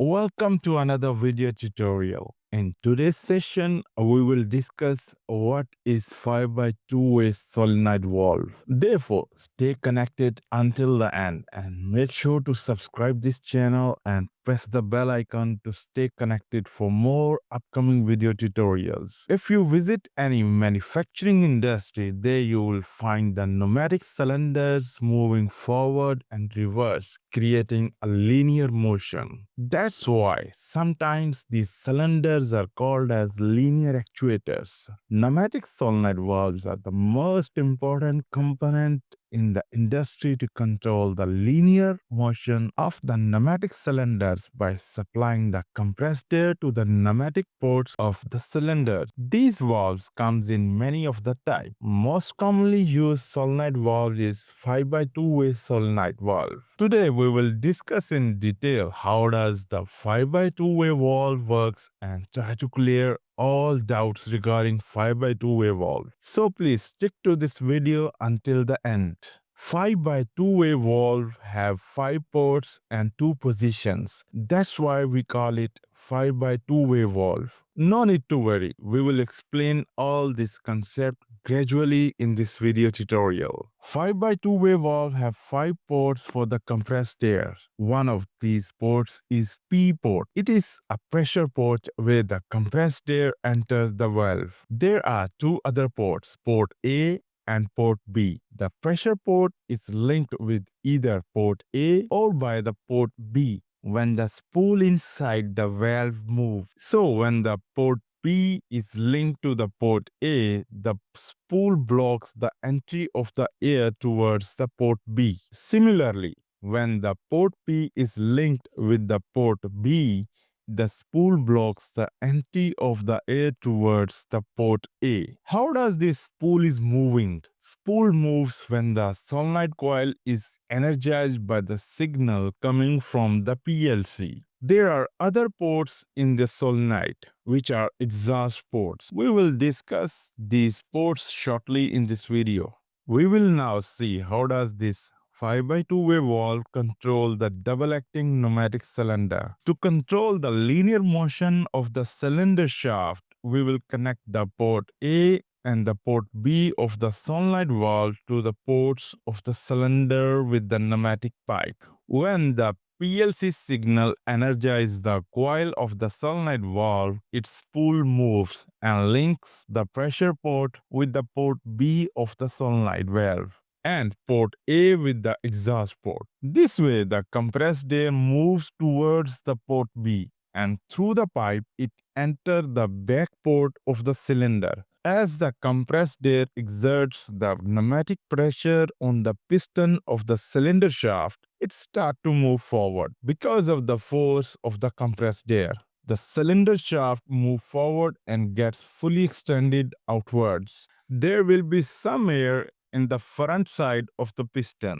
Welcome to another video tutorial. In today's session, we will discuss what is 5 by 2-way solenoid valve. Therefore, stay connected until the end and make sure to subscribe this channel and press the bell icon to stay connected for more upcoming video tutorials. If you visit any manufacturing industry, there you will find the pneumatic cylinders moving forward and reverse, creating a linear motion. That's why sometimes these cylinders are called as linear actuators. Pneumatic solenoid valves are the most important component in the industry to control the linear motion of the pneumatic cylinders by supplying the compressed air to the pneumatic ports of the cylinder. These valves comes in many of the type. Most commonly used solenoid valve is 5 by 2-way solenoid valve. Today we will discuss in detail how does the 5 by 2-way valve works and try to clear all doubts regarding 5 by 2-way valve. So please stick to this video until the end. 5 by 2-way valve have 5 ports and 2 positions. That's why we call it 5 by 2-way valve. No need to worry, we will explain all this concept gradually in this video tutorial. 5 by 2-way valve have 5 ports for the compressed air. One of these ports is P port. It is a pressure port where the compressed air enters the valve. There are 2 other ports, port A and port B. The pressure port is linked with either port A or by the port B when the spool inside the valve moves. So when the port P is linked to the port A, the spool blocks the entry of the air towards the port B. Similarly, when the port P is linked with the port B, the spool blocks the entry of the air towards the port A. How does this spool is moving? Spool moves when the solenoid coil is energized by the signal coming from the PLC. There are other ports in the solenoid, which are exhaust ports. We will discuss these ports shortly in this video. We will now see how does this 5 by 2-way valve control the double-acting pneumatic cylinder. To control the linear motion of the cylinder shaft, we will connect the port A and the port B of the solenoid valve to the ports of the cylinder with the pneumatic pipe. When the PLC signal energizes the coil of the solenoid valve, its spool moves and links the pressure port with the port B of the solenoid valve and port A with the exhaust port. This way, the compressed air moves towards the port B and through the pipe it enters the back port of the cylinder. As the compressed air exerts the pneumatic pressure on the piston of the cylinder shaft, it starts to move forward because of the force of the compressed air. The cylinder shaft moves forward and gets fully extended outwards. There will be some air in the front side of the piston.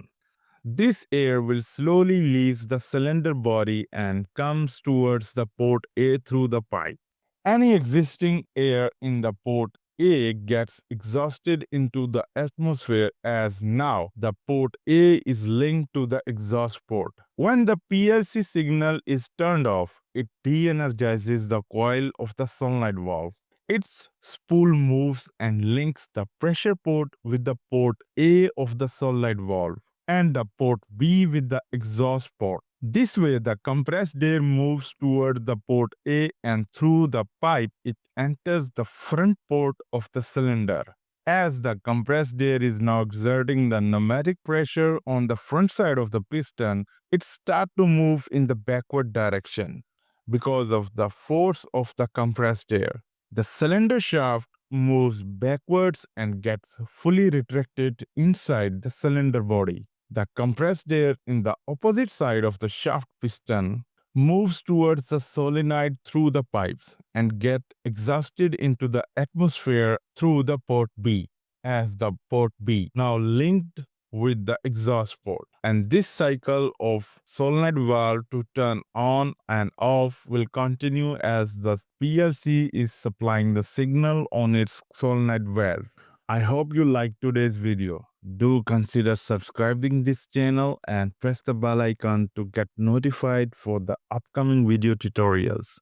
This air will slowly leave the cylinder body and comes towards the port A through the pipe. Any existing air in the port A gets exhausted into the atmosphere as now the port A is linked to the exhaust port. When the PLC signal is turned off, it de-energizes the coil of the solenoid valve. Its spool moves and links the pressure port with the port A of the solenoid valve and the port B with the exhaust port. This way, the compressed air moves toward the port A and through the pipe, it enters the front port of the cylinder. As the compressed air is now exerting the pneumatic pressure on the front side of the piston, it starts to move in the backward direction because of the force of the compressed air. The cylinder shaft moves backwards and gets fully retracted inside the cylinder body. The compressed air in the opposite side of the shaft piston moves towards the solenoid through the pipes and get exhausted into the atmosphere through the port B as the port B now linked with the exhaust port. And this cycle of solenoid valve to turn on and off will continue as the PLC is supplying the signal on its solenoid valve. I hope you liked today's video. Do consider subscribing this channel and press the bell icon to get notified for the upcoming video tutorials.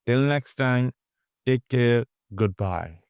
Till next time, take care. Goodbye.